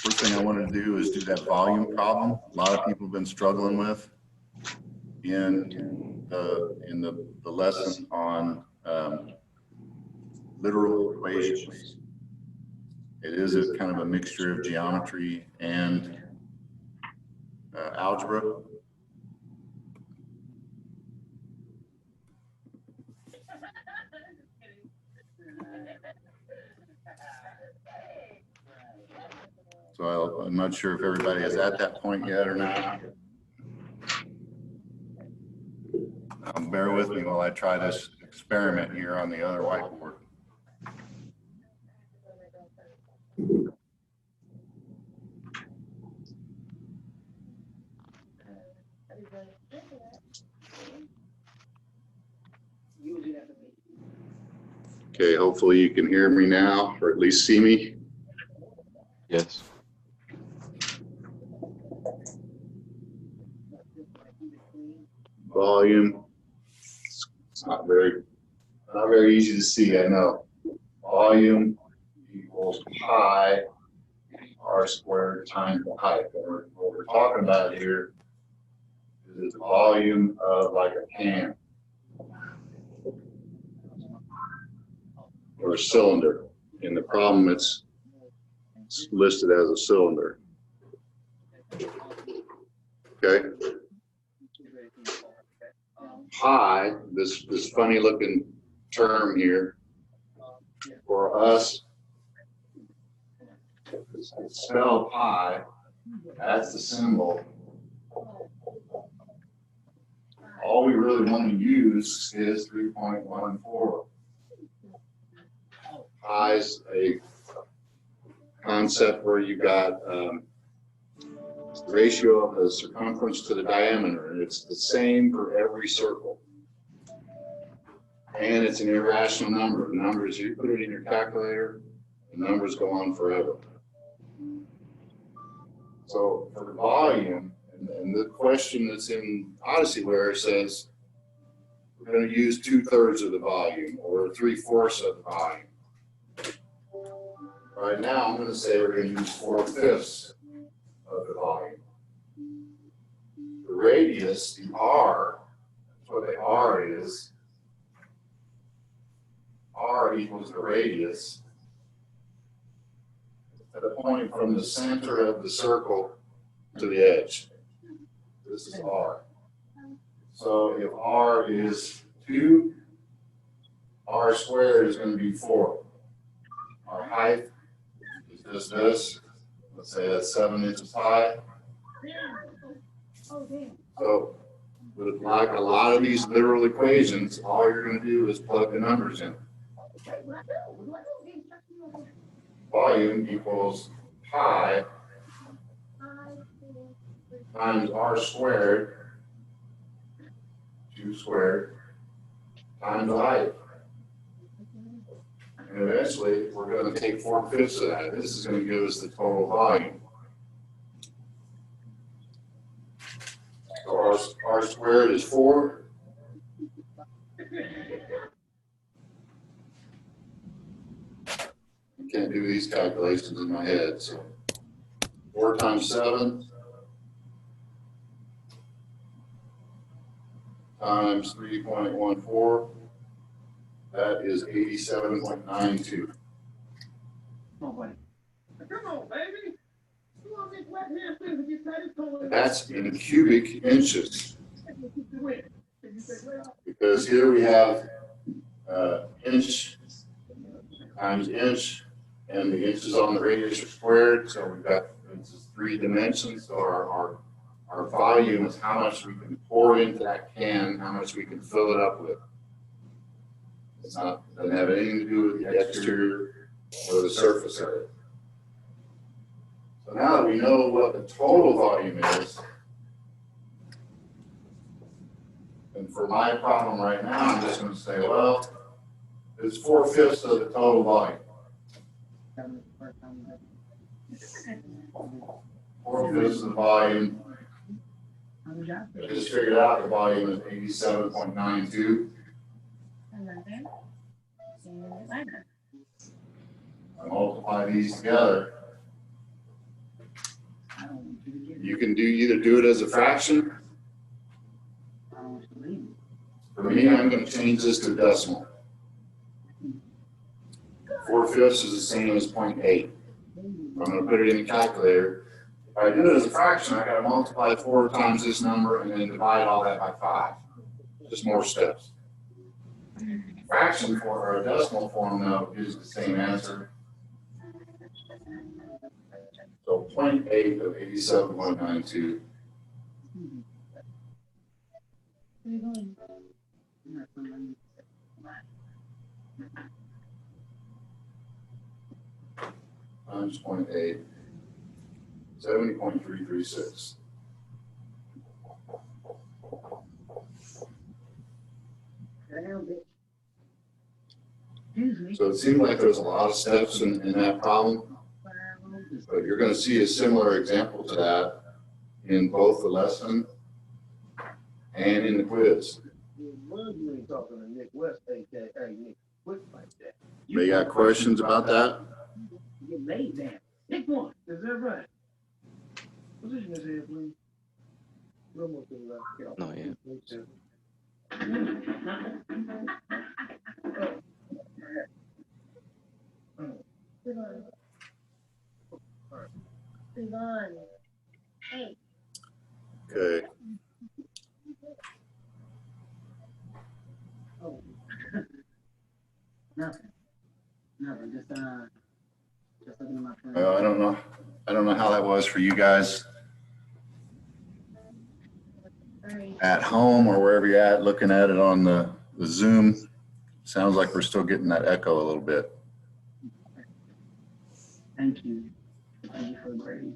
First thing I wanted to do is do that volume problem. A lot of people have been struggling with in the lesson on literal equations. It is a kind of a mixture of geometry and algebra. So I'm not sure if everybody is at that point yet or not. Bear with me while I try this experiment here on the other whiteboard. Okay, hopefully you can hear me now, or at least see me. Yes. Volume. It's not very easy to see, I know. Volume equals pi r squared times the height. What we're talking about here is the volume of like a can or a cylinder. In the problem, it's listed as a cylinder. Okay. Pi, this funny looking term here, for us, spell pi, that's the symbol. All we really want to use is 3.14. Pi is a concept where you got the ratio of the circumference to the diameter, and it's the same for every circle. And it's an irrational number. The numbers, you put it in your calculator, the numbers go on forever. So for the volume, and the question that's in Odyssey where it says we're going to use 2/3 of the volume or 3/4 of the volume. Right now, I'm going to say we're going to use 4/5 of the volume. The radius, the R, that's what the R is. R equals the radius at a point from the center of the circle to the edge. This is R. So if R is 2, R squared is going to be 4. Our height is just this. Let's say that's 7 inches high. So, with like a lot of these literal equations, all you're going to do is plug the numbers in. Volume equals pi times r squared, 2 squared, times the height. And eventually, we're going to take 4/5 of that. This is going to give us the total volume. So r squared is 4. I can't do these calculations in my head. So 4 times 7 times 3.14. That is 87.92. That's in cubic inches. Because here we have inch times inch, and the inches on the radius are squared, so we've got 3 dimensions. So our volume is how much we can pour into that can, how much we can fill it up with. It doesn't have anything to do with the exterior or the surface area. So now that we know what the total volume is, and for my problem right now, I'm just going to say, well, it's 4/5 of the total volume. 4/5 of the volume. I just figured out the volume is 87.92. I multiply these together. can either do it as a fraction. For me, I'm going to change this to decimal. 4/5 is the same as 0.8. I'm going to put it in the calculator. If I do it as a fraction, I got to multiply 4 times this number and then divide all that by 5. Just more steps. Fraction or a decimal form, though, gives the same answer. So 0.8 of 87.92. Times 0.8, 70.336. So it seemed like there's a lot of steps in that problem, but you're going to see a similar example to that in both the lesson and in the quiz. They got questions about that? Pick one. Is that right? Position is here, please. Not yet. Hey. Okay. Oh. Nothing. Just looking at my phone. Well, I don't know how that was for you guys at home or wherever you're at, looking at it on the Zoom. Sounds like we're still getting that echo a little bit. Thank you. Thank you for grading.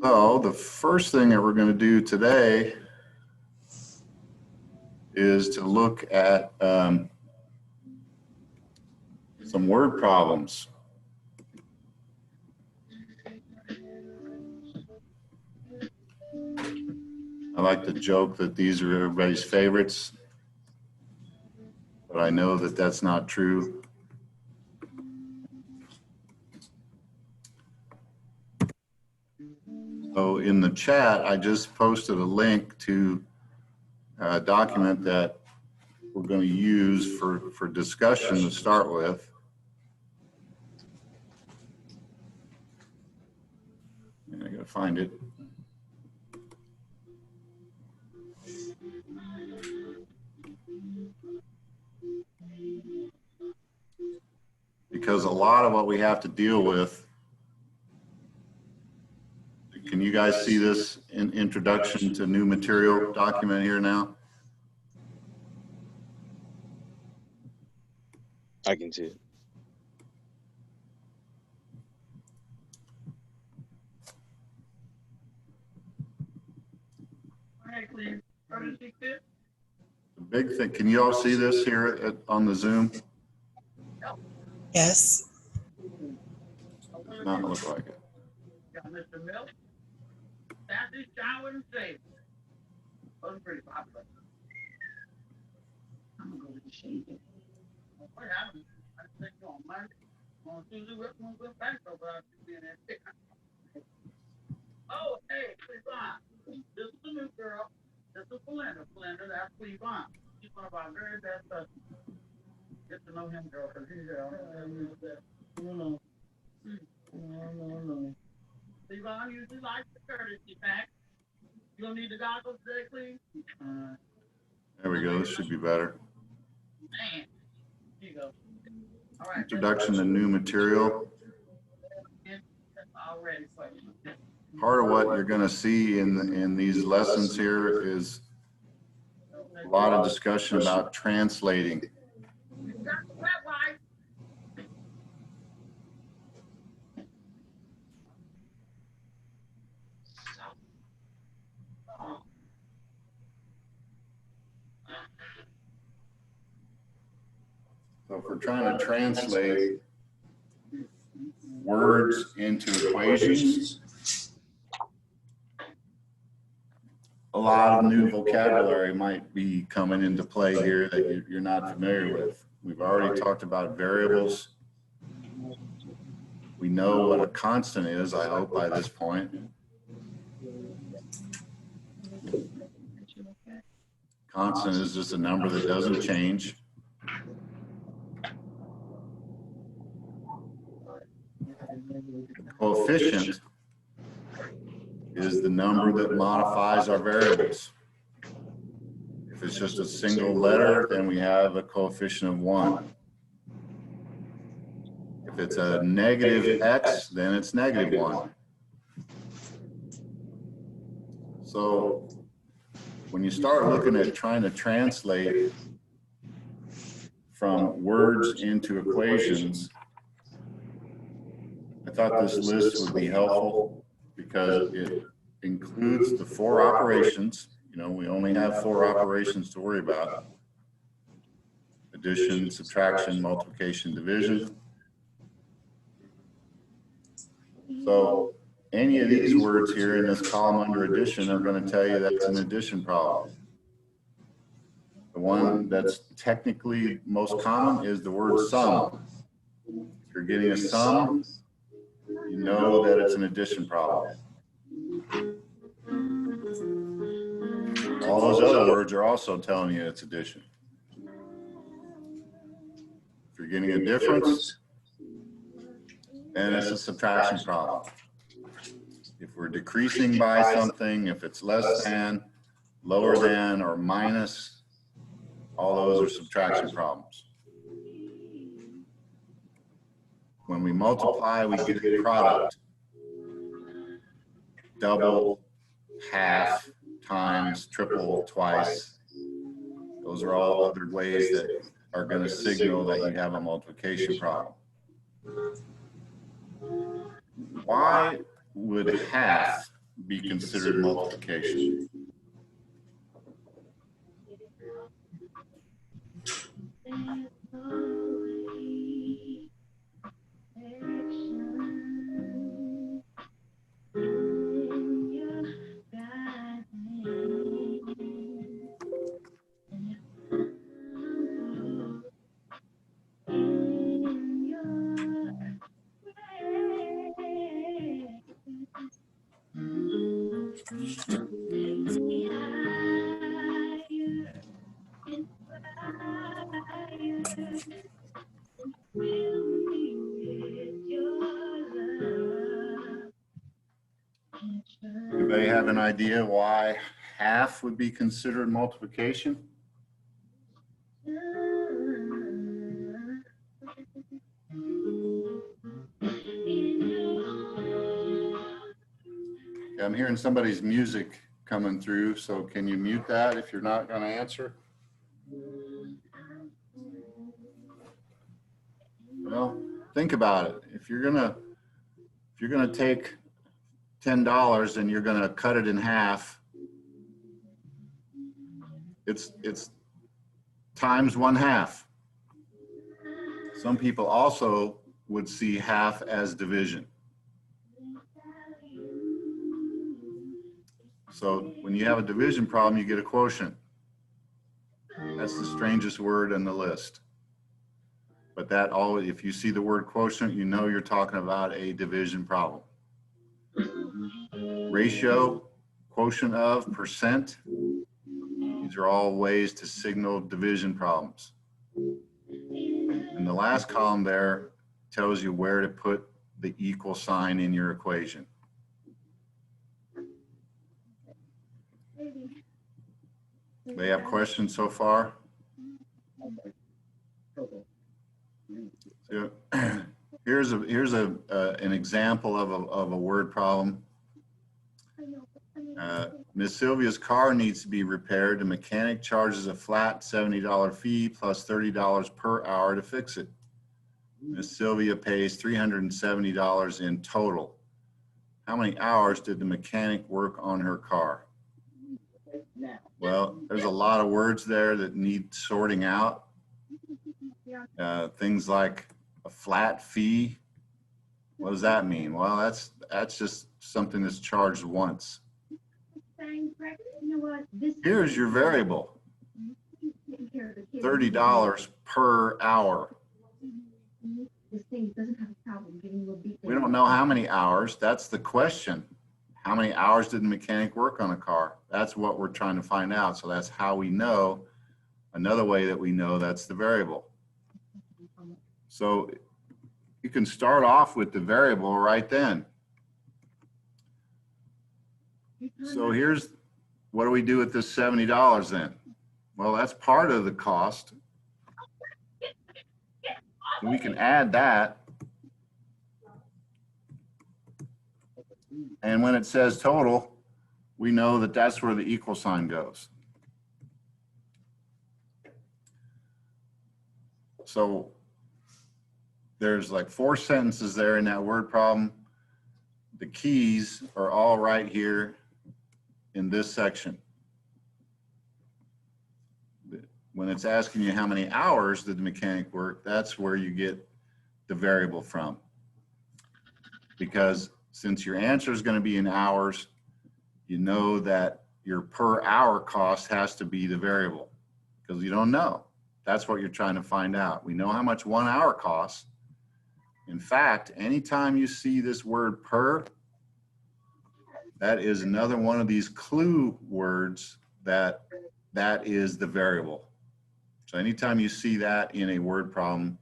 So the first thing that we're going to do today is to look at some word problems. I like to joke that these are everybody's favorites, but I know that that's not true. So in the chat, I just posted a link to a document that we're going to use for discussion to start with. And I got to find it. Because a lot of what we have to deal with, can you guys see this in introduction to new material document here now? I can see it. The big thing, can you all see this here on the Zoom? Yes. Does not look like it. Mr. Milk, Sassy, Shower, and Save. Wasn't pretty popular. I'm gonna go with the shade. What happened? I think on Monday, on Tuesday, we're gonna go back over our there. Oh, hey, Cleavon. This is the new girl. This is Belinda. Belinda, that's Cleavon. She's one of our very best customers. Get to know him, girl, because he's no. Cleavon usually likes the courtesy pack. You don't need the goggles today, Cleve? There we go. This should be better. Man. Here you go. All right. Introduction to new material. Already. Part of what you're going to see in these lessons here is a lot of discussion about translating. So if we're trying to translate words into equations, a lot of new vocabulary might be coming into play here that you're not familiar with. We've already talked about variables. We know what a constant is, I hope, by this point. Constant is just a number that doesn't change. Coefficient is the number that modifies our variables. If it's just a single letter, then we have a coefficient of 1. If it's a negative x, then it's negative 1. So when you start looking at trying to translate from words into equations, I thought this list would be helpful because it includes the 4 operations. You know, we only have 4 operations to worry about: addition, subtraction, multiplication, division. So any of these words here in this column under addition are going to tell you that's an addition problem. The one that's technically most common is the word sum. If you're getting a sum, you know that it's an addition problem. All those other words are also telling you it's addition. If you're getting a difference, then it's a subtraction problem. If we're decreasing by something, if it's less than, lower than, or minus, all those are subtraction problems. When we multiply, we get a product. Double, half, times, triple, twice. Those are all other ways that are going to signal that you have a multiplication problem. Why would half be considered multiplication? Anybody have an idea why half would be considered multiplication? Yeah, I'm hearing somebody's music coming through, so can you mute that if you're not going to answer? Well, think about it. If you're gonna take $10 and you're gonna cut it in half, it's times 1/2. Some people also would see half as division. So when you have a division problem, you get a quotient. That's the strangest word in the list. But that always, if you see the word quotient, you know you're talking about a division problem. Ratio, quotient of, percent, these are all ways to signal division problems. And the last column there tells you where to put the equal sign in your equation. They have questions so far? So, here's an example of a word problem. Miss Sylvia's car needs to be repaired. The mechanic charges a flat $70 fee plus $30 per hour to fix it. Miss Sylvia pays $370 in total. How many hours did the mechanic work on her car? Well, there's a lot of words there that need sorting out. Things like a flat fee. What does that mean? Well, that's just something that's charged once. Here's your variable. $30 per hour. This thing doesn't have a problem giving you a beat. We don't know how many hours. That's the question. How many hours did the mechanic work on a car? That's what we're trying to find out. So that's how we know. Another way that we know that's the variable. So you can start off with the variable right then. So here's, what do we do with this $70 then? Well, that's part of the cost. So we can add that. And when it says total, we know that that's where the equal sign goes. So there's like 4 sentences there in that word problem. The keys are all right here in this section. When it's asking you how many hours did the mechanic work, that's where you get the variable from. Because since your answer is going to be in hours, you know that your per hour cost has to be the variable because you don't know. That's what you're trying to find out. We know how much 1 hour costs. In fact, anytime you see this word per, that is another one of these clue words that is the variable. So anytime you see that in a word problem,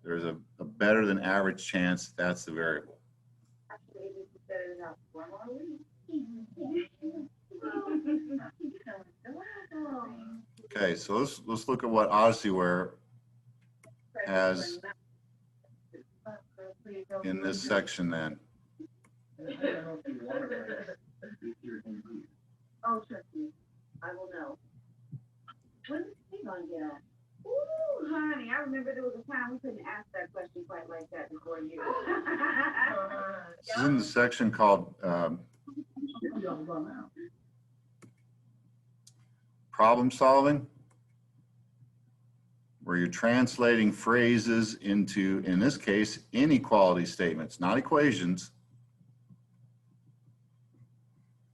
there's a better than average chance that's the variable. Okay, so let's look at what OdysseyWare has in this section then. Oh, trust me, I will know. When is he gonna get out? Ooh, honey, I remember there was a time we couldn't ask that question quite like that before you. This is in the section called problem solving, where you're translating phrases into, in this case, inequality statements, not equations.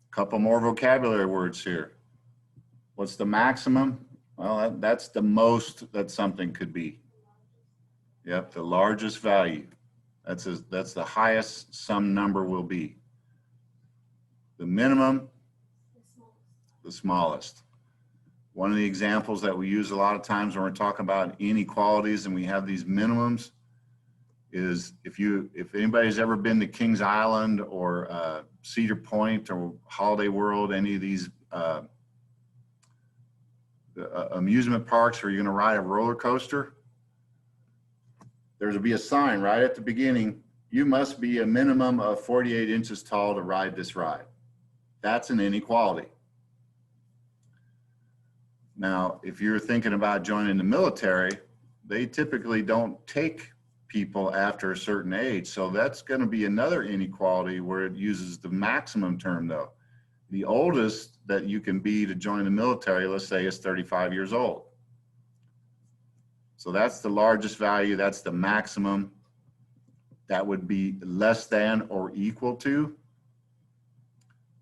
A couple more vocabulary words here. What's the maximum? Well, that's the most that something could be. Yep, the largest value. That's the highest some number will be. The minimum, the smallest. One of the examples that we use a lot of times when we're talking about inequalities and we have these minimums is if anybody's ever been to Kings Island or Cedar Point or Holiday World, any of these amusement parks where you're going to ride a roller coaster, there's be a sign right at the beginning, you must be a minimum of 48 inches tall to ride this ride. That's an inequality. Now, if you're thinking about joining the military, they typically don't take people after a certain age. So that's going to be another inequality where it uses the maximum term though. The oldest that you can be to join the military, let's say, is 35 years old. So that's the largest value. That's the maximum. That would be less than or equal to.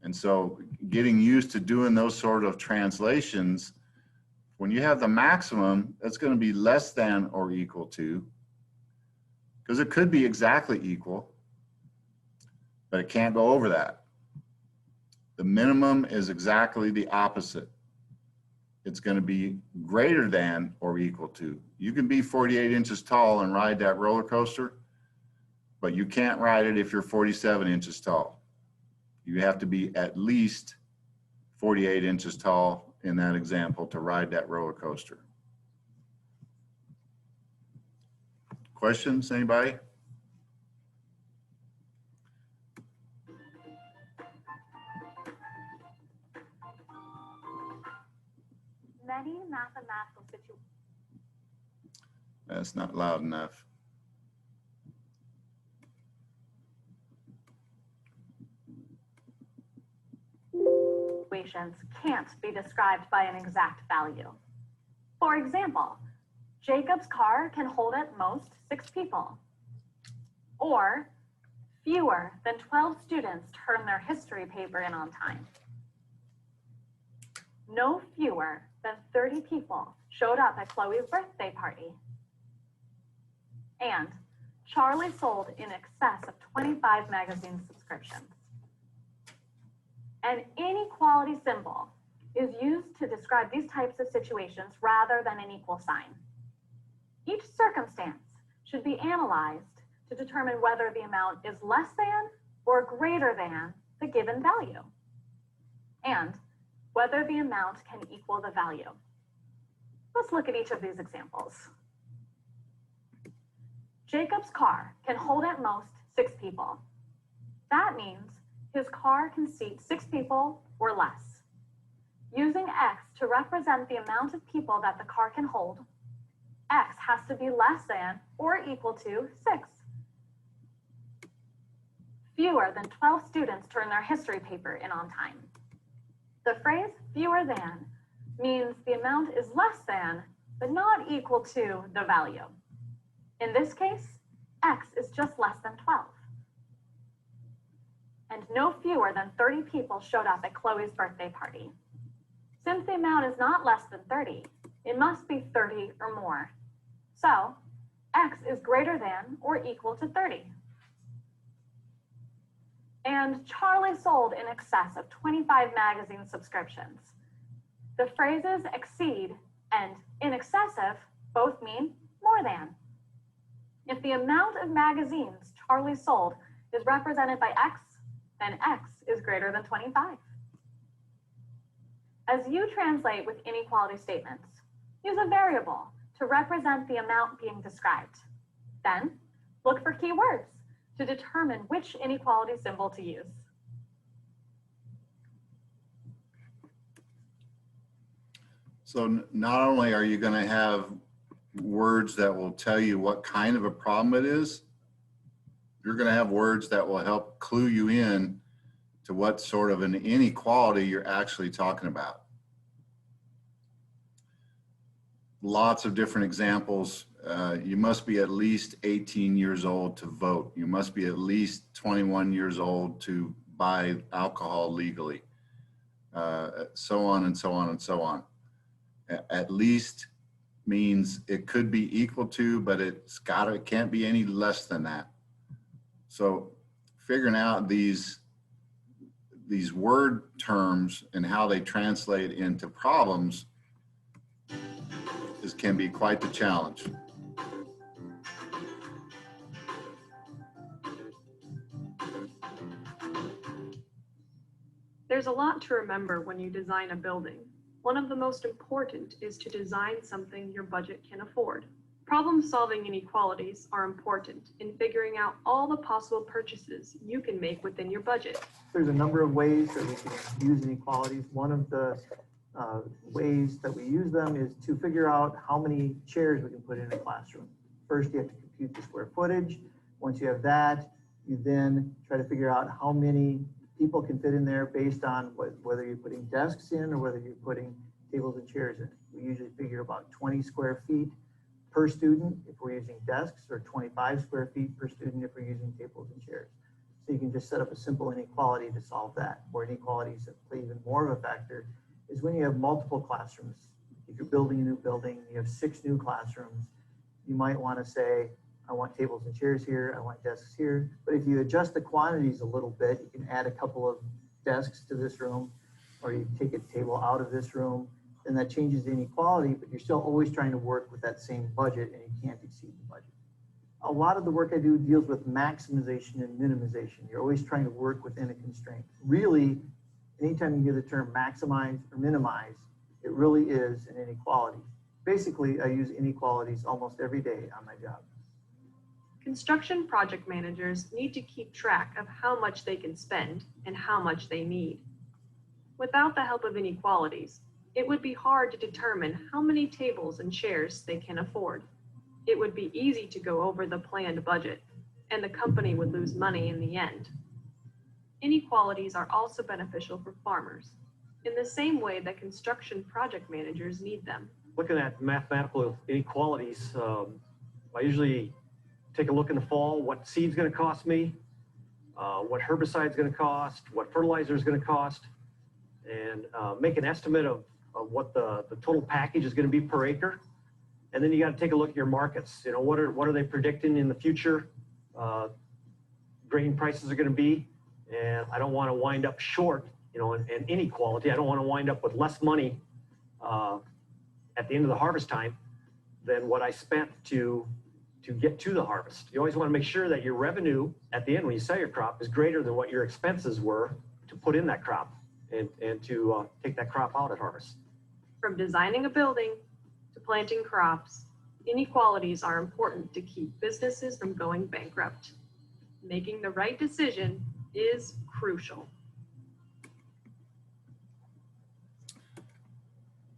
And so getting used to doing those sort of translations, when you have the maximum, that's going to be less than or equal to, because it could be exactly equal, but it can't go over that. The minimum is exactly the opposite. It's going to be greater than or equal to. You can be 48 inches tall and ride that roller coaster, but you can't ride it if you're 47 inches tall. You have to be at least 48 inches tall in that example to ride that roller coaster. Questions, anybody? Many mathematical situations. That's not loud enough. Can't be described by an exact value. For example, Jacob's car can hold at most 6 people. Or fewer than 12 students turn their history paper in on time. No fewer than 30 people showed up at Chloe's birthday party. And Charlie sold in excess of 25 magazine subscriptions. An inequality symbol is used to describe these types of situations rather than an equal sign. Each circumstance should be analyzed to determine whether the amount is less than or greater than the given value, and whether the amount can equal the value. Let's look at each of these examples. Jacob's car can hold at most 6 people. That means his car can seat 6 people or less. Using X to represent the amount of people that the car can hold, X has to be less than or equal to 6. Fewer than 12 students turn their history paper in on time. The phrase fewer than means the amount is less than, but not equal to the value. In this case, X is just less than 12. And no fewer than 30 people showed up at Chloe's birthday party. Since the amount is not less than 30, it must be 30 or more. So, X is greater than or equal to 30. And Charlie sold in excess of 25 magazine subscriptions. The phrases exceed and in excessive both mean more than. If the amount of magazines Charlie sold is represented by X, then X is greater than 25. As you translate with inequality statements, use a variable to represent the amount being described. Then, look for keywords to determine which inequality symbol to use. So not only are you going to have words that will tell you what kind of a problem it is, you're going to have words that will help clue you in to what sort of an inequality you're actually talking about. Lots of different examples. You must be at least 18 years old to vote. You must be at least 21 years old to buy alcohol legally. So on and so on and so on. At least means it could be equal to, but it can't be any less than that. So figuring out these word terms and how they translate into problems can be quite the challenge. There's a lot to remember when you design a building. One of the most important is to design something your budget can afford. Problem-solving inequalities are important in figuring out all the possible purchases you can make within your budget. There's a number of ways that we can use inequalities. One of the ways that we use them is to figure out how many chairs we can put in a classroom. First, you have to compute the square footage. Once you have that, you then try to figure out how many people can fit in there based on whether you're putting desks in or whether you're putting tables and chairs in. We usually figure about 20 square feet per student if we're using desks, or 25 square feet per student if we're using tables and chairs. So you can just set up a simple inequality to solve that. Or inequalities that play even more of a factor is when you have multiple classrooms. If you're building a new building, you have 6 new classrooms, you might want to say, I want tables and chairs here, I want desks here. But if you adjust the quantities a little bit, you can add a couple of desks to this room, or you take a table out of this room, and that changes the inequality, but you're still always trying to work with that same budget, and you can't exceed the budget. A lot of the work I do deals with maximization and minimization. You're always trying to work within a constraint. Really, anytime you hear the term maximize or minimize, it really is an inequality. Basically, I use inequalities almost every day on my job. Construction project managers need to keep track of how much they can spend and how much they need. Without the help of inequalities, it would be hard to determine how many tables and chairs they can afford. It would be easy to go over the planned budget, and the company would lose money in the end. Inequalities are also beneficial for farmers, in the same way that construction project managers need them. Looking at mathematical inequalities, I usually take a look in the fall, what seed's going to cost me, what herbicide's going to cost, what fertilizer is going to cost, and make an estimate of what the total package is going to be per acre. And then you got to take a look at your markets. You know, what are they predicting in the future? grain prices are going to be, and I don't want to wind up short, you know, and inequality. I don't want to wind up with less money at the end of the harvest time than what I spent to get to the harvest. You always want to make sure that your revenue at the end when you sell your crop is greater than what your expenses were to put in that crop and to take that crop out at harvest. From designing a building to planting crops, inequalities are important to keep businesses from going bankrupt. Making the right decision is crucial.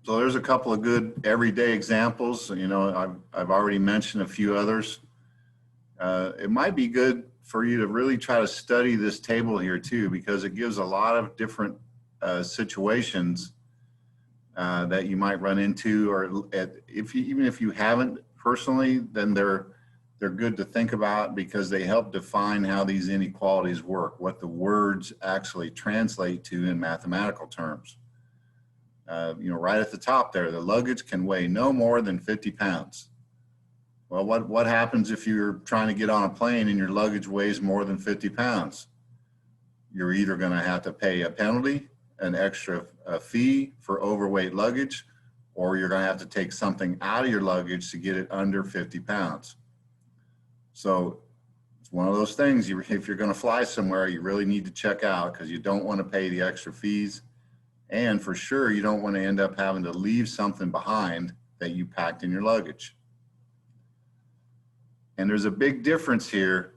So there's a couple of good everyday examples. You know, I've already mentioned a few others. It might be good for you to really try to study this table here too, because it gives a lot of different situations that you might run into, or even if you haven't personally, then they're good to think about because they help define how these inequalities work, what the words actually translate to in mathematical terms. You know, right at the top there, the luggage can weigh no more than 50 pounds. Well, what happens if you're trying to get on a plane and your luggage weighs more than 50 pounds? You're either going to have to pay a penalty, an extra fee for overweight luggage, or you're going to have to take something out of your luggage to get it under 50 pounds. So it's one of those things, if you're going to fly somewhere, you really need to check out because you don't want to pay the extra fees. And for sure, you don't want to end up having to leave something behind that you packed in your luggage. And there's a big difference here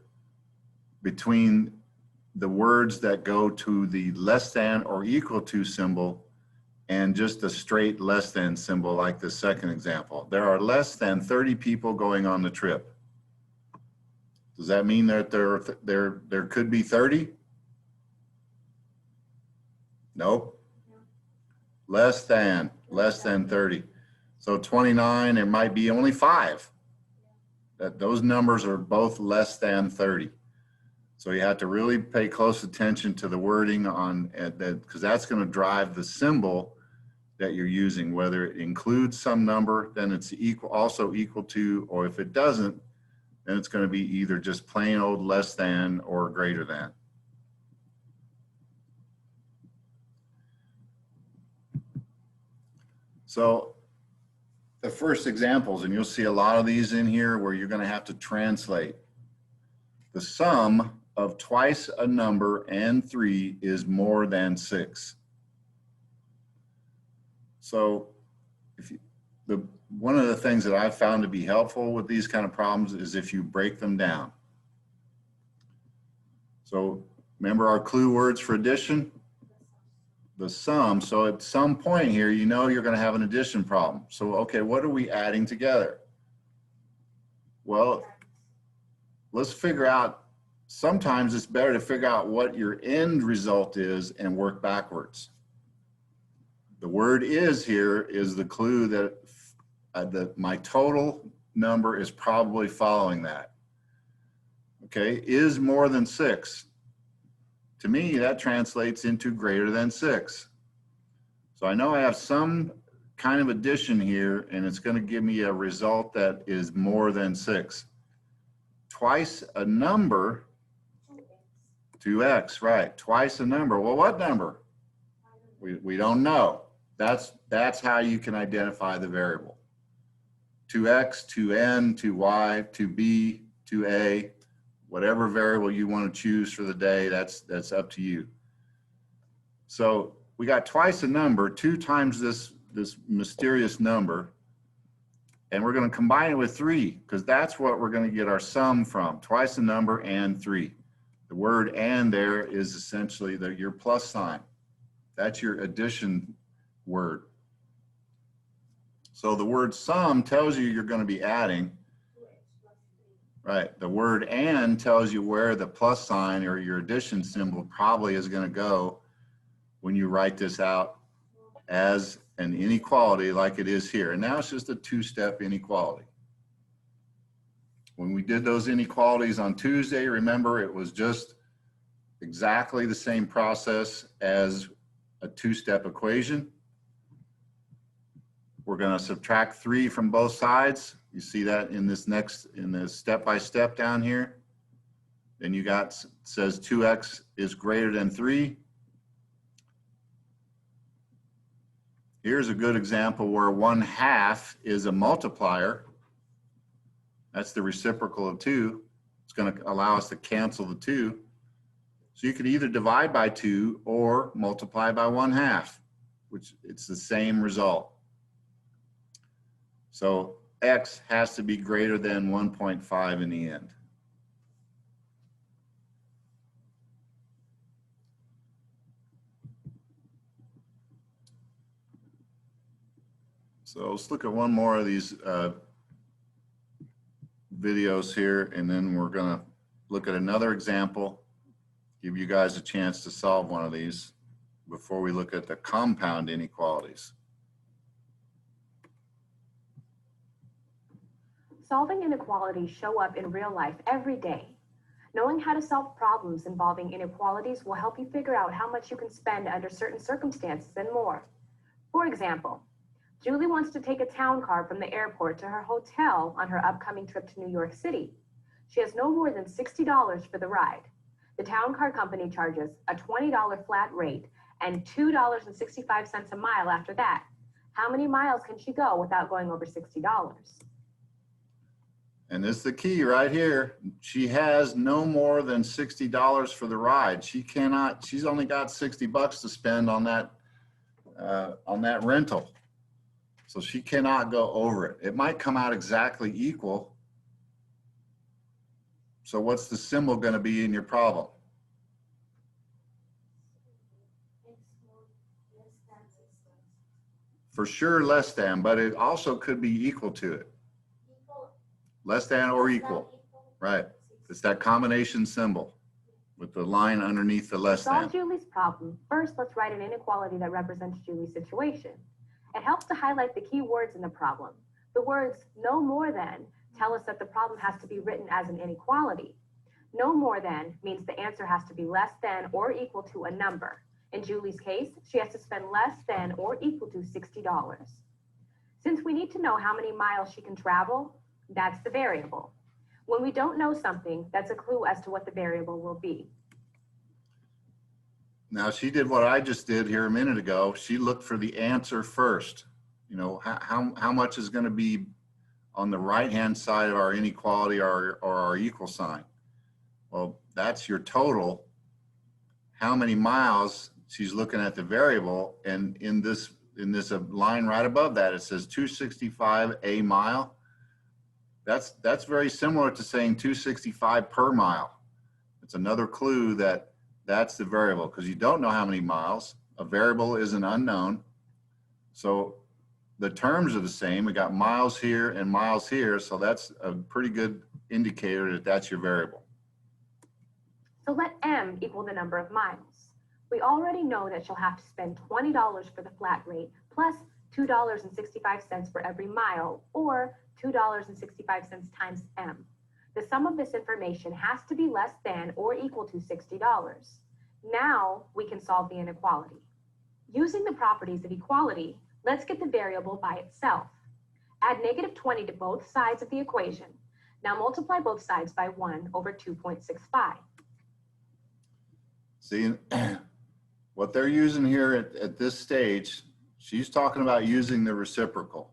between the words that go to the less than or equal to symbol and just a straight less than symbol like the second example. There are less than 30 people going on the trip. Does that mean that there could be 30? Nope. Less than 30. So 29, there might be only 5. Those numbers are both less than 30. So you have to really pay close attention to the wording on that, because that's going to drive the symbol that you're using, whether it includes some number, then it's also equal to, or if it doesn't, then it's going to be either just plain old less than or greater than. So the first examples, and you'll see a lot of these in here where you're going to have to translate. The sum of twice a number and 3 is more than 6. So one of the things that I've found to be helpful with these kind of problems is if you break them down. So remember our clue words for addition? The sum. So at some point here, you know you're going to have an addition problem. So, okay, what are we adding together? Well, let's figure out, sometimes it's better to figure out what your end result is and work backwards. The word is here is the clue that my total number is probably following that. Okay, is more than 6. To me, that translates into greater than 6. So I know I have some kind of addition here, and it's going to give me a result that is more than 6. Twice a number, 2x, right? Twice a number. Well, what number? We don't know. That's how you can identify the variable. 2x, 2n, 2y, 2b, 2a. Whatever variable you want to choose for the day, that's up to you. So we got twice a number, 2 times this mysterious number, and we're going to combine it with 3 because that's what we're going to get our sum from. Twice a number and 3. The word "and" there is essentially your plus sign. That's your addition word. So the word sum tells you you're going to be adding. Right, the word "and" tells you where the plus sign or your addition symbol probably is going to go when you write this out as an inequality like it is here. And now it's just a 2-step inequality. When we did those inequalities on Tuesday, remember it was just exactly the same process as a 2-step equation. We're going to subtract 3 from both sides. You see that in this step-by-step down here. Then you got, says 2x is greater than 3. Here's a good example where 1/2 is a multiplier. That's the reciprocal of 2. It's going to allow us to cancel the 2. So you could either divide by 2 or multiply by 1/2, which it's the same result. So x has to be greater than 1.5 in the end. So let's look at one more of these videos here, and then we're going to look at another example, give you guys a chance to solve one of these before we look at the compound inequalities. Solving inequalities show up in real life every day. Knowing how to solve problems involving inequalities will help you figure out how much you can spend under certain circumstances and more. For example, Julie wants to take a town car from the airport to her hotel on her upcoming trip to New York City. She has no more than $60 for the ride. The town car company charges a $20 flat rate and $2.65 a mile after that. How many miles can she go without going over $60? And this is the key right here. She has no more than $60 for the ride. She's only got $60 to spend on that rental. So she cannot go over it. It might come out exactly equal. So what's the symbol going to be in your problem? For sure less than, but it also could be equal to it. Less than or equal. Right. It's that combination symbol with the line underneath the less To solve than. Julie's problem, first let's write an inequality that represents Julie's situation. It helps to highlight the key words in the problem. The words no more than tell us that the problem has to be written as an inequality. No more than means the answer has to be less than or equal to a number. In Julie's case, she has to spend less than or equal to $60. Since we need to know how many miles she can travel, that's the variable. When we don't know something, that's a clue as to what the variable will be. Now she did what I just did here a minute ago. She looked for the answer first. You know, how much is going to be on the right-hand side of our inequality or our equal sign? Well, that's your total. How many miles? She's looking at the variable, and in this line right above that, it says 265 a mile. That's very similar to saying 265 per mile. It's another clue that that's the variable, because you don't know how many miles. A variable is an unknown. So the terms are the same. We got miles here and miles here. So that's a pretty good indicator that that's your variable. So let M equal the number of miles. We already know that she'll have to spend $20 for the flat rate plus $2.65 for every mile, or $2.65 times M. The sum of this information has to be less than or equal to $60. Now we can solve the inequality. Using the properties of equality, let's get the variable by itself. Add -20 to both sides of the equation. Now multiply both sides by 1 over 2.65. See, what they're using here at this stage, she's talking about using the reciprocal.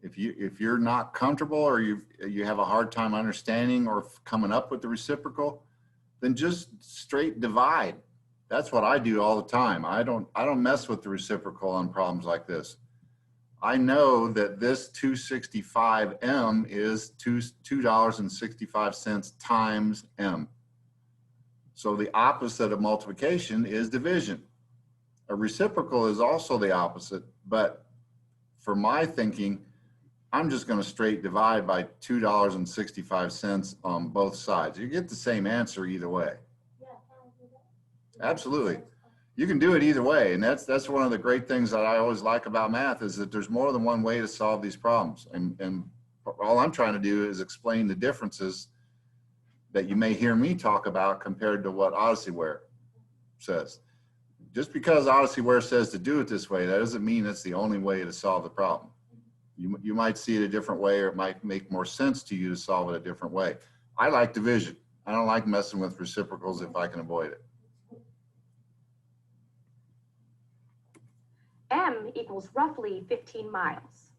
If you're not comfortable or you have a hard time understanding or coming up with the reciprocal, then just straight divide. That's what I do all the time. I don't mess with the reciprocal on problems like this. I know that this 265M is $2.65 times M. So the opposite of multiplication is division. A reciprocal is also the opposite, but for my thinking, I'm just going to straight divide by $2.65 on both sides. You get the same answer either way. Absolutely. You can do it either way. And that's one of the great things that I always like about math, is that there's more than one way to solve these problems. And all I'm trying to do is explain the differences that you may hear me talk about compared to what OdysseyWare says. Just because OdysseyWare says to do it this way, that doesn't mean it's the only way to solve the problem. You might see it a different way, or it might make more sense to you to solve it a different way. I like division. I don't like messing with reciprocals if I can avoid it. M equals roughly 15 miles.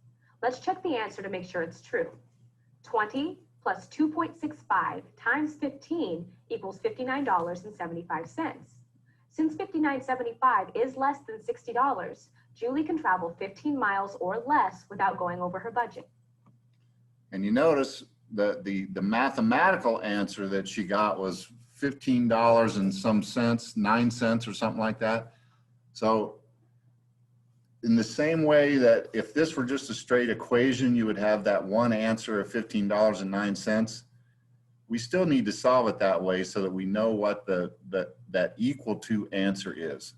Let's check the answer to make sure it's true. 20 plus 2.65 times 15 equals $59.75. Since $59.75 is less than $60, Julie can travel 15 miles or less without going over her budget. And you notice that the mathematical answer that she got was $15 and some cents, 9 cents or something like that. So in the same way that if this were just a straight equation, you would have that one answer of $15.09. We still need to solve it that way so that we know what that equal to answer is.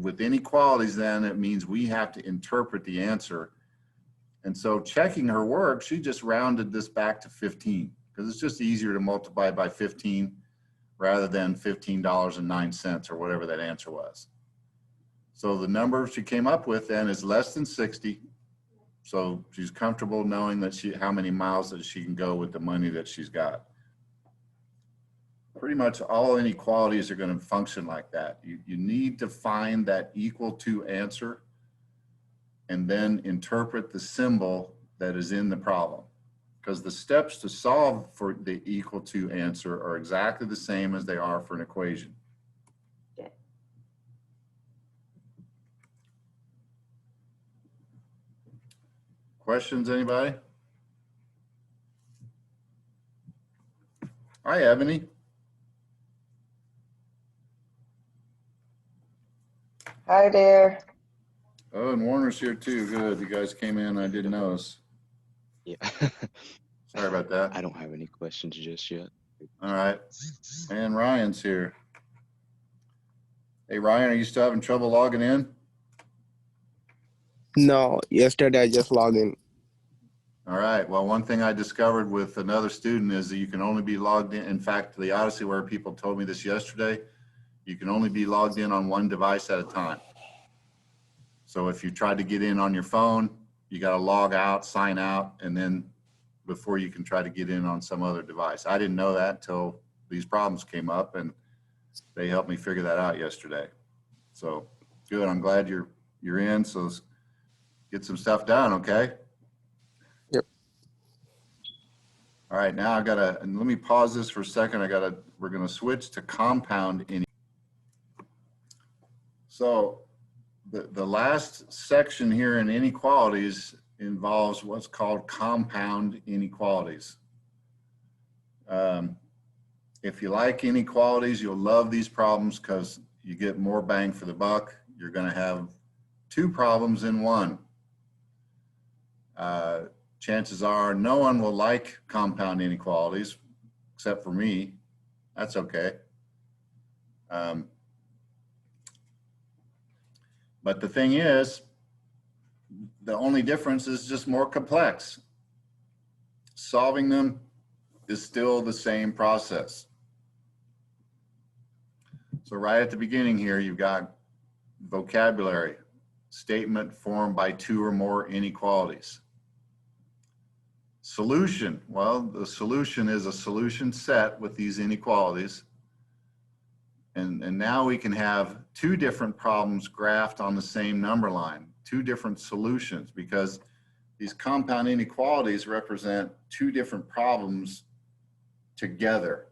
With inequalities, then it means we have to interpret the answer. And so checking her work, she just rounded this back to 15 because it's just easier to multiply by 15 rather than $15.09 or whatever that answer was. So the number she came up with then is less than 60. So she's comfortable knowing that how many miles that she can go with the money that she's got. Pretty much all inequalities are going to function like that. You need to find that equal to answer and then interpret the symbol that is in the problem. Because the steps to solve for the equal to answer are exactly the same as they are for an equation. Questions, anybody? Hi, Ebony. Hi there. Oh, and Warner's here too. Good. You guys came in. I didn't notice. Yeah. Sorry about that. I don't have any questions just yet. All right. And Ryan's here. Hey, Ryan, are you still having trouble logging in? No, yesterday I just logged in. All right. Well, one thing I discovered with another student is that you can only be logged in. In fact, the Odyssey where people told me this yesterday, you can only be logged in on one device at a time. So if you tried to get in on your phone, you got to log out, sign out, and then before you can try to get in on some other device. I didn't know that until these problems came up, and they helped me figure that out yesterday. So good. I'm glad you're in. So let's get some stuff done. Okay. Yep. All right. Now and let me pause this for a second. We're going to switch to compound inequality. So the last section here in inequalities involves what's called compound inequalities. If you like inequalities, you'll love these problems because you get more bang for the buck. You're going to have two problems in one. Chances are no one will like compound inequalities except for me. That's okay. But the thing is, the only difference is just more complex. Solving them is still the same process. So right at the beginning here, you've got vocabulary, statement formed by two or more inequalities. Solution, well, the solution is a solution set with these inequalities. And now we can have two different problems graphed on the same number line, two different solutions, because these compound inequalities represent two different problems together.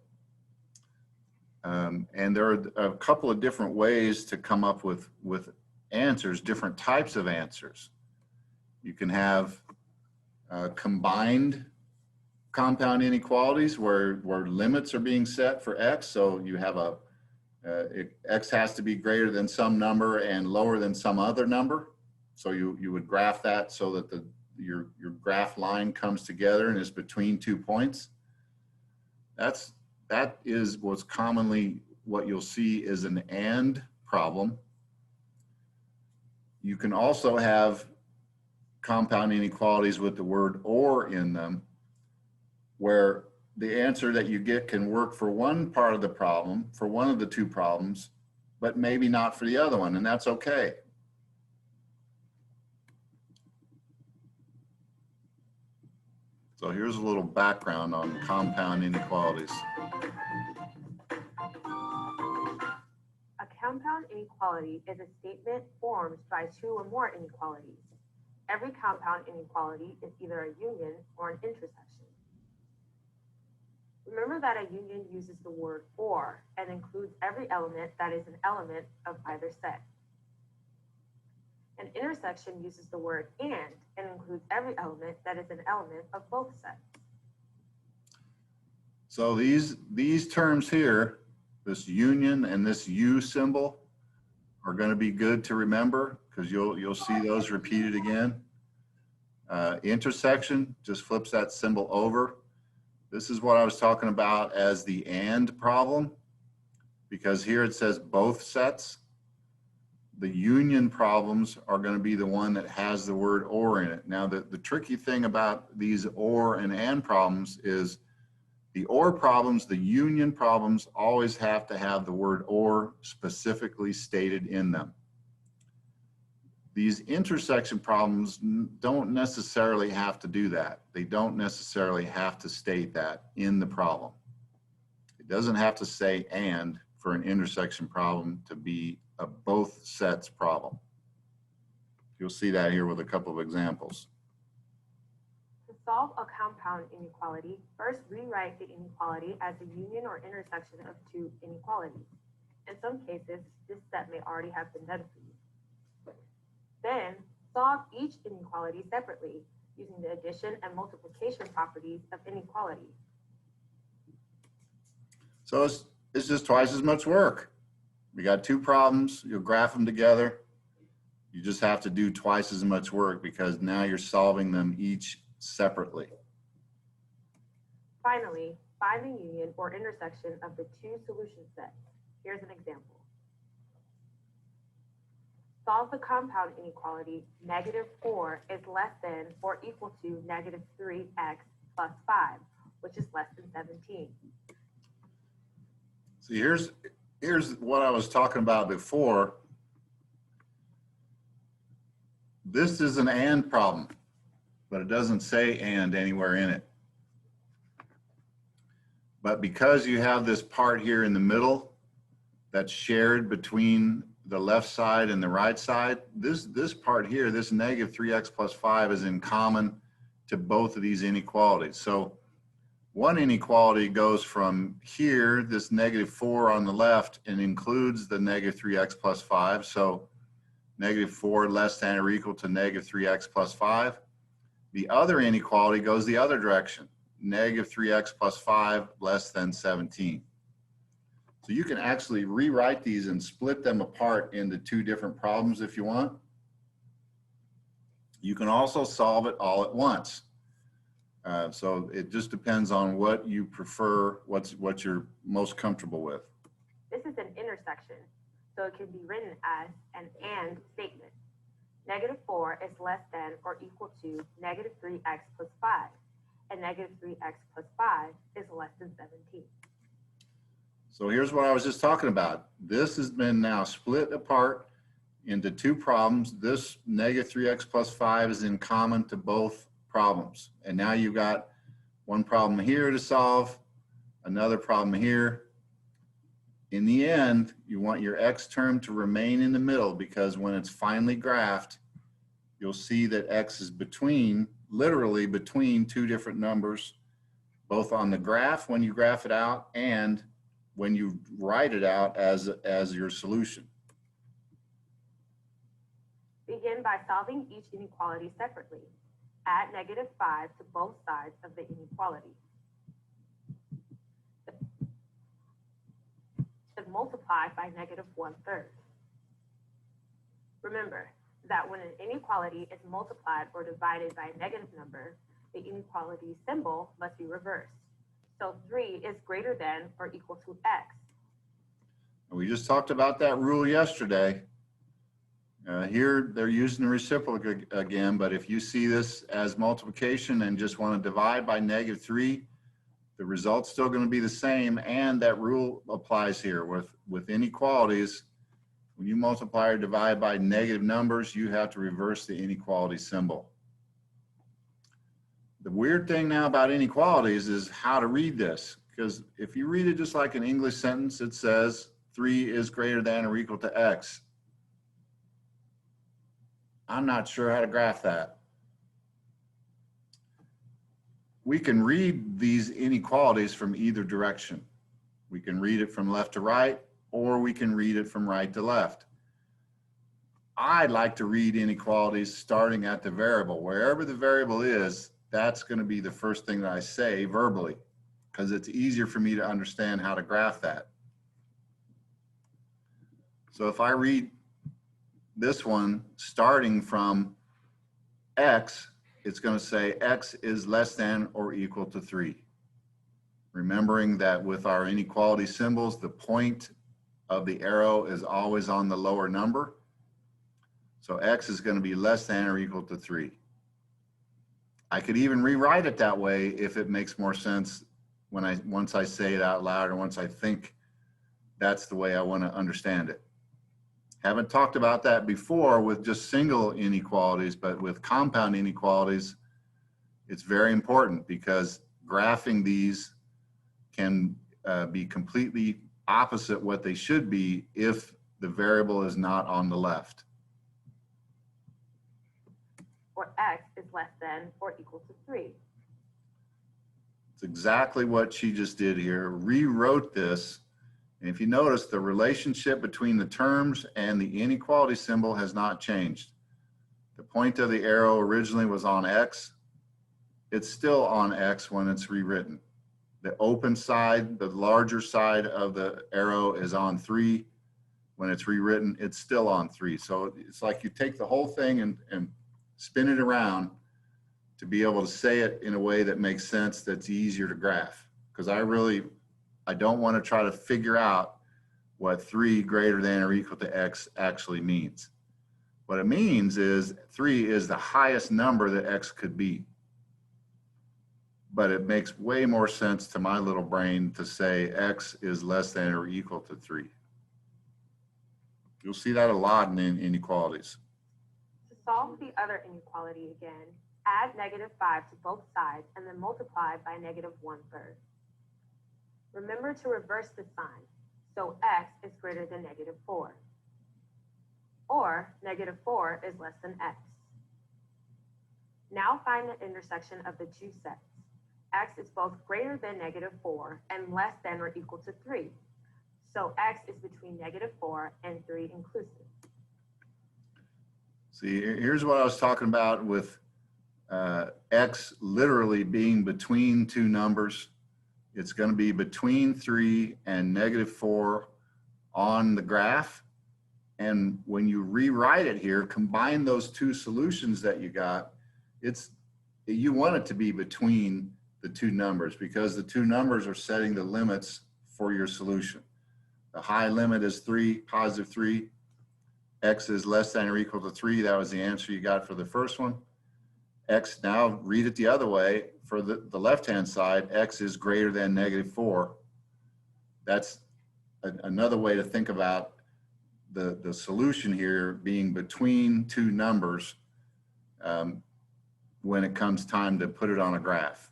And there are a couple of different ways to come up with answers, different types of answers. You can have combined compound inequalities where limits are being set for x. So you have x has to be greater than some number and lower than some other number. So you would graph that so that your graph line comes together and is between 2 points. That is what's commonly what you'll see is an AND problem. You can also have compound inequalities with the word OR in them, where the answer that you get can work for one part of the problem, for one of the two problems, but maybe not for the other one, and that's okay. So here's a little background on compound inequalities. compound inequality is a statement formed by two or more inequalities. Every compound inequality is either a union or an intersection. Remember that a union uses the word or and includes every element that is an element of either set. An intersection uses the word and includes every element that is an element of both sets. So these terms here, this union and this U symbol, are going to be good to remember because you'll see those repeated again. Intersection just flips that symbol over. This is what I was talking about as the and problem, because here it says both sets. The union problems are going to be the one that has the word or in it. Now, the tricky thing about these or and problems is the or problems, the union problems always have to have the word or specifically stated in them. These intersection problems don't necessarily have to do that. They don't necessarily have to state that in the problem. It doesn't have to say and for an intersection problem to be a both sets problem. You'll see that here with a couple of examples. To solve a compound inequality, first rewrite the inequality as a union or intersection of two inequalities. In some cases, this set may already have been done for you. Then solve each inequality separately using the addition and multiplication properties of inequality. So it's just twice as much work. We got two problems, you'll graph them together. You just have to do twice as much work because now you're solving them each separately. Finally, find the union or intersection of the two solution sets. Here's an example. Solve the compound inequality -4 is less than or equal to -3x plus 5, which is less than 17. See, here's what I was talking about before. This is an and problem, but it doesn't say and anywhere in it. But because you have this part here in the middle that's shared between the left side and the right side, this part here, this -3x plus 5 is in common to both of these inequalities. So one inequality goes from here, this -4 on the left, and includes the -3x plus 5. So -4 less than or equal to -3x plus 5. The other inequality goes the other direction, -3x plus 5 less than 17. So you can actually rewrite these and split them apart into two different problems if you want. You can also solve it all at once. So it just depends on what you prefer, what you're most comfortable with. This is an intersection, so it can be written as an and statement. -4 is less than or equal to -3x plus 5, and -3x plus 5 is less than 17. So here's what I was just talking about. This has been now split apart into two problems. This -3x plus 5 is in common to both problems. And now you've got one problem here to solve, another problem here. In the end, you want your x term to remain in the middle because when it's finally graphed, you'll see that x is between, literally between two different numbers, both on the graph when you graph it out and when you write it out as your solution. Begin by solving each inequality separately. Add -5 to both sides of the inequality. Then multiply by -1/3. Remember that when an inequality is multiplied or divided by a negative number, the inequality symbol must be reversed. So 3 is greater than or equal to x. We just talked about that rule yesterday. Here they're using the reciprocal again, but if you see this as multiplication and just want to divide by -3, the result's still going to be the same, and that rule applies here with inequalities. When you multiply or divide by negative numbers, you have to reverse the inequality symbol. The weird thing now about inequalities is how to read this, because if you read it just like an English sentence, it says 3 is greater than or equal to X. I'm not sure how to graph that. We can read these inequalities from either direction. We can read it from left to right, or we can read it from right to left. I like to read inequalities starting at the variable. Wherever the variable is, that's going to be the first thing that I say verbally, because it's easier for me to understand how to graph that. So if I read this one starting from X, it's going to say X is less than or equal to 3. Remembering that with our inequality symbols, the point of the arrow is always on the lower number. So X is going to be less than or equal to 3. I could even rewrite it that way if it makes more sense once I say it out loud, or once I think that's the way I want to understand it. Haven't talked about that before with just single inequalities, but with compound inequalities, it's very important because graphing these can be completely opposite what they should be if the variable is not on the left. Or X is less than or equal to 3. It's exactly what she just did here. Rewrote this. And if you notice, the relationship between the terms and the inequality symbol has not changed. The point of the arrow originally was on X. It's still on X when it's rewritten. The open side, the larger side of the arrow is on 3. When it's rewritten, it's still on 3. So it's like you take the whole thing and spin it around to be able to say it in a way that makes sense, that's easier to graph. Because I don't want to try to figure out what 3 greater than or equal to X actually means. What it means is 3 is the highest number that X could be. But it makes way more sense to my little brain to say X is less than or equal to 3. You'll see that a lot in inequalities. To solve the other inequality again, add -5 to both sides and then multiply by -1/3. Remember to reverse the sign, so X is greater than -4. Or -4 is less than X. Now find the intersection of the two sets. X is both greater than -4 and less than or equal to 3. So X is between -4 and 3 inclusive. See, here's what I was talking about with X literally being between two numbers. It's going to be between 3 and -4 on the graph. And when you rewrite it here, combine those two solutions that you got, you want it to be between the two numbers, because the two numbers are setting the limits for your solution. The high limit is 3, +3. X is less than or equal to 3. That was the answer you got for the first one. X, now read it the other way. For the left-hand side, X is greater than -4. That's another way to think about the solution here being between two numbers when it comes time to put it on a graph.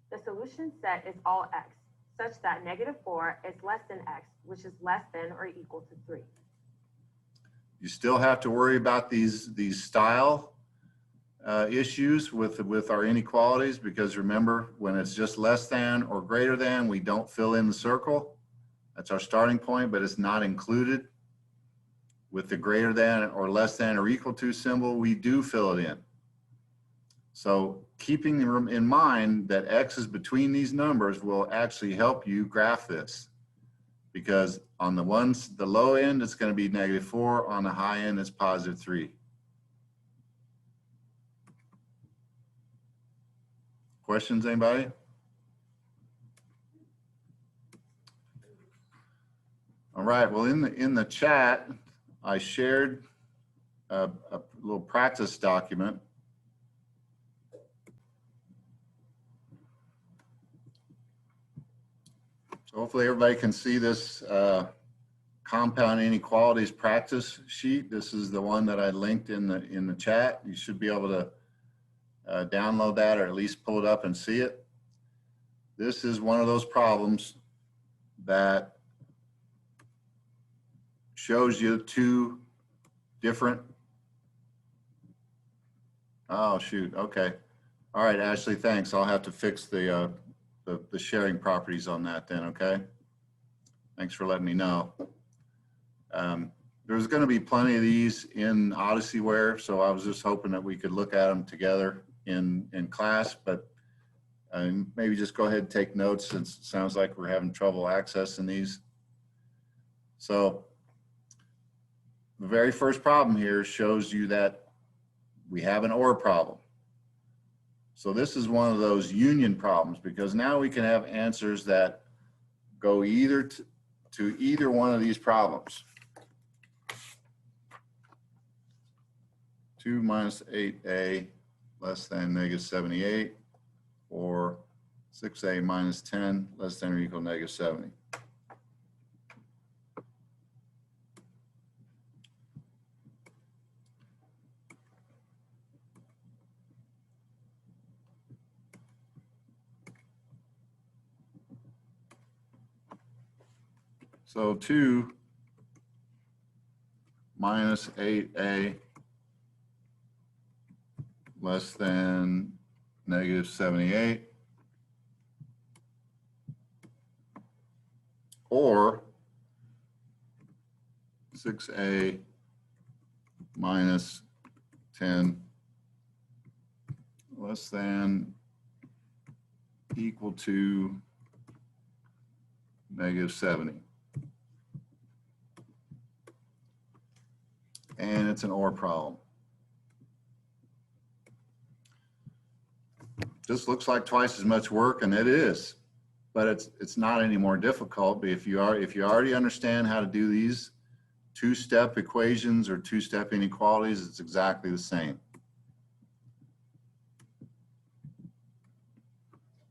The solution set is all X, such that -4 is less than X, which is less than or equal to 3. You still have to worry about these style issues with our inequalities, because remember, when it's just less than or greater than, we don't fill in the circle. That's our starting point, but it's not included. With the greater than or less than or equal to symbol, we do fill it in. So keeping in mind that X is between these numbers will actually help you graph this, because on the low end, it's going to be -4. On the high end, it's +3. Questions, anybody? All right, well, in the chat, I shared a little practice document. So hopefully everybody can see this compound inequalities practice sheet. This is the one that I linked in the chat. You should be able to download that, or at least pull it up and see it. This is one of those problems that shows you two different, oh shoot, okay. All right, Ashley, thanks. I'll have to fix the sharing properties on that then, okay? Thanks for letting me know. There's gonna be plenty of these in Odysseyware, so I was just hoping that we could look at them together in class, but maybe just go ahead and take notes since it sounds like we're having trouble accessing these. So the very first problem here shows you that we have an OR problem. So this is one of those union problems because now we can have answers that go either to either one of these problems. 2 minus 8a less than negative 78, or 6a minus 10 less than or equal to negative 70. So 2 minus 8a less than negative 78, or 6a minus 10 less than equal to negative 70. And it's an OR problem. This looks like twice as much work, and it is, but it's not any more difficult. But if you already understand how to do these two-step equations or two-step inequalities, it's exactly the same.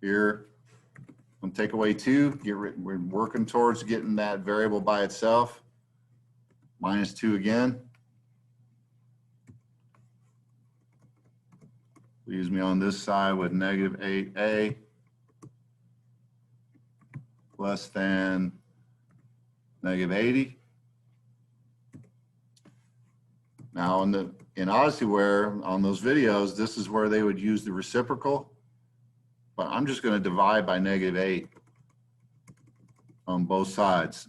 Here, I'm gonna take away 2. We're working towards getting that variable by itself. Minus 2 again. Leaves me on this side with negative 8a less than negative 80. Now in Odysseyware, on those videos, this is where they would use the reciprocal, but I'm just going to divide by negative 8 on both sides.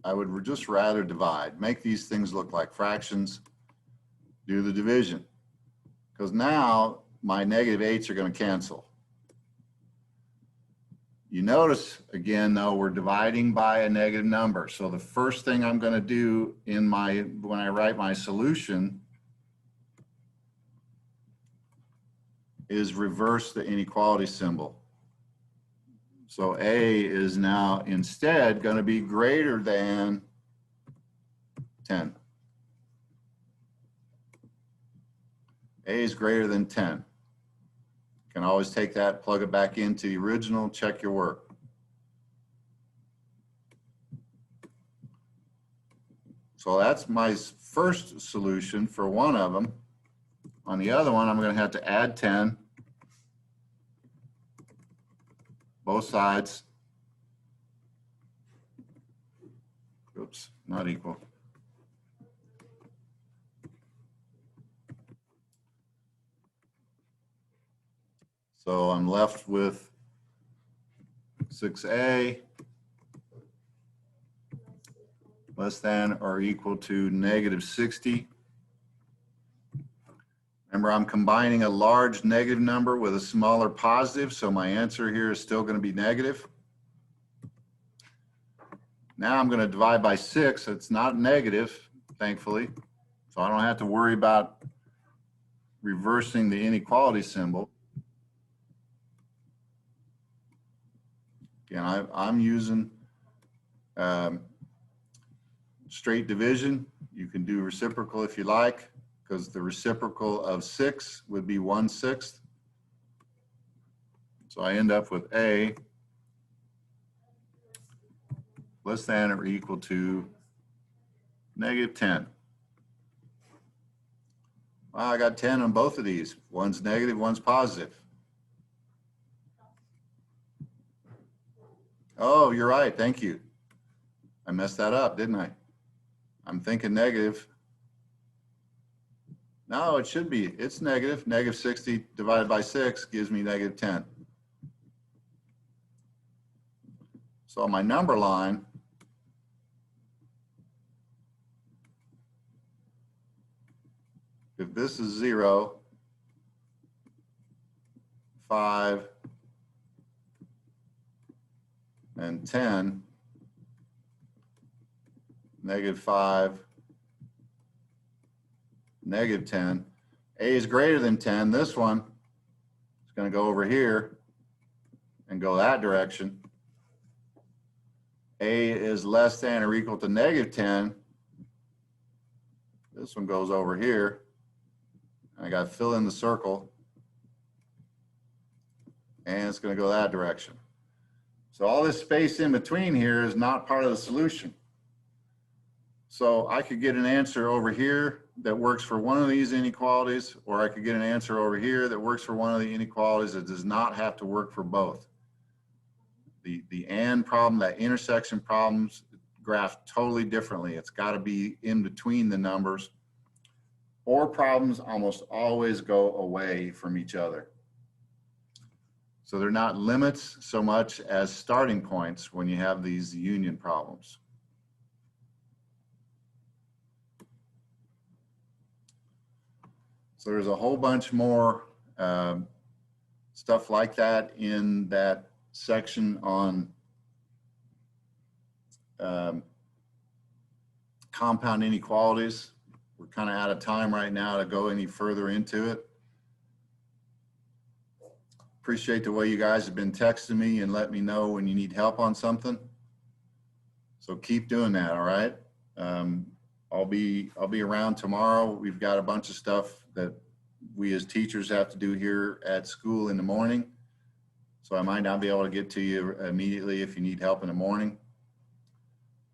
I would just rather divide, make these things look like fractions. Do the division, because now my negative 8s are going to cancel. You notice again though, we're dividing by a negative number. So the first thing I'm going to do when I write my solution is reverse the inequality symbol. So A is now instead going to be greater than 10. A is greater than 10. Can always take that, plug it back into the original, check your work. So that's my first solution for one of them. On the other one, I'm going to have to add 10, both sides. Oops, not equal. So I'm left with 6a less than or equal to negative 60. Remember, I'm combining a large negative number with a smaller positive, so my answer here is still going to be negative. Now I'm going to divide by 6. It's not negative, thankfully, so I don't have to worry about reversing the inequality symbol. Again, I'm using straight division. You can do reciprocal if you like, because the reciprocal of 6 would be 1/6. So I end up with A less than or equal to negative 10. Well, I got 10 on both of these. One's negative, one's positive. Oh, you're right. Thank you. I messed that up, didn't I? I'm thinking negative. No, it should be. It's negative. Negative 60 divided by 6 gives me negative 10. So on my number line, if this is 0, 5, and 10, negative 5, negative 10, A is greater than 10. This one is going to go over here and go that direction. A is less than or equal to negative 10. This one goes over here. I got to fill in the circle. And it's going to go that direction. So all this space in between here is not part of the solution. So I could get an answer over here that works for one of these inequalities, or I could get an answer over here that works for one of the inequalities that does not have to work for both. The and problem, that intersection problems, graphed totally differently. It's got to be in between the numbers, or problems almost always go away from each other. So they're not limits so much as starting points when you have these union problems. So there's a whole bunch more stuff like that in that section on compound inequalities. We're kind of out of time right now to go any further into it. Appreciate the way you guys have been texting me and let me know when you need help on something. So keep doing that, all right? I'll be around tomorrow. We've got a bunch of stuff that we as teachers have to do here at school in the morning. So I might not be able to get to you immediately if you need help in the morning.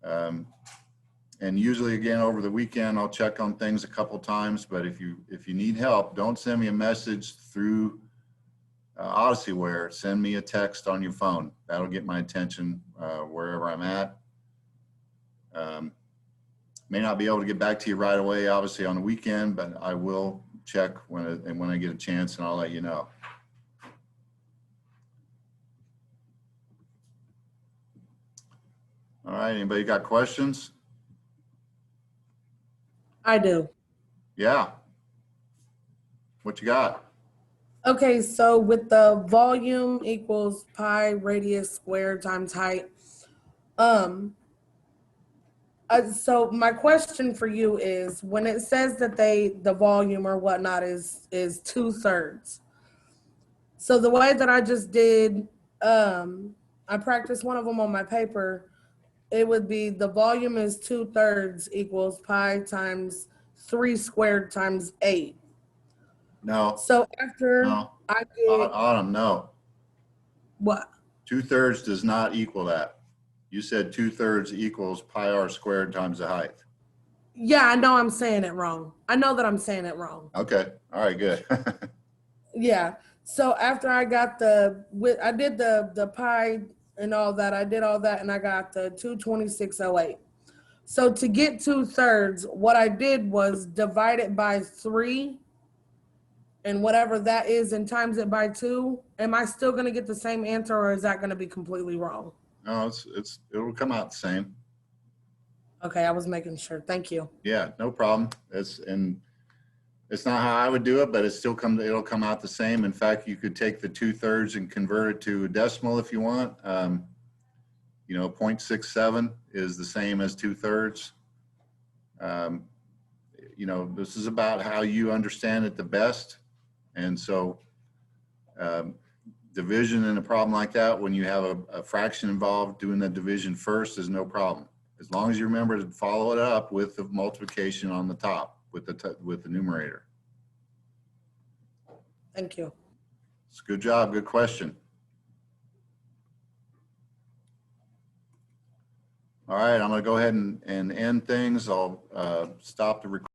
And usually again over the weekend, I'll check on things a couple times, but if you need help, don't send me a message through Odysseyware. Send me a text on your phone. That'll get my attention wherever I'm at. May not be able to get back to you right away, obviously on the weekend, but I will check when I get a chance, and I'll let you know. All right, anybody got questions? I do. Yeah. What you got? Okay, so with the volume equals pi radius squared times height, so my question for you is, when it says that the volume or whatnot is 2/3. So the way that I just did, I practiced one of them on my paper. It would be the volume is 2/3 equals pi times 3 squared times 8. No. So after No. I get Autumn, no. what? 2/3 does not equal that. You said 2/3 equals pi r squared times the height. Yeah, I know I'm saying it wrong. I know that I'm saying it wrong. Okay. All right, good. Yeah. So after I got I did the pi and all that, I did all that, and I got the 226.08. So to get 2/3, what I did was divide it by 3 and whatever that is and times it by 2. Am I still going to get the same answer, or is that going to be completely wrong? No, it'll come out the same. Okay, I was making sure. Thank you. Yeah, no problem. It's not how I would do it, but it'll come out the same. In fact, you could take the 2/3 and convert it to a decimal if you want. 0.67 is the same as 2/3. This is about how you understand it the best. And so division in a problem like that, when you have a fraction involved, doing the division first is no problem. As long as you remember to follow it up with the multiplication on the top with the numerator. Thank you. It's a good job. Good question. All right, I'm going to go ahead and end things. I'll stop the recording.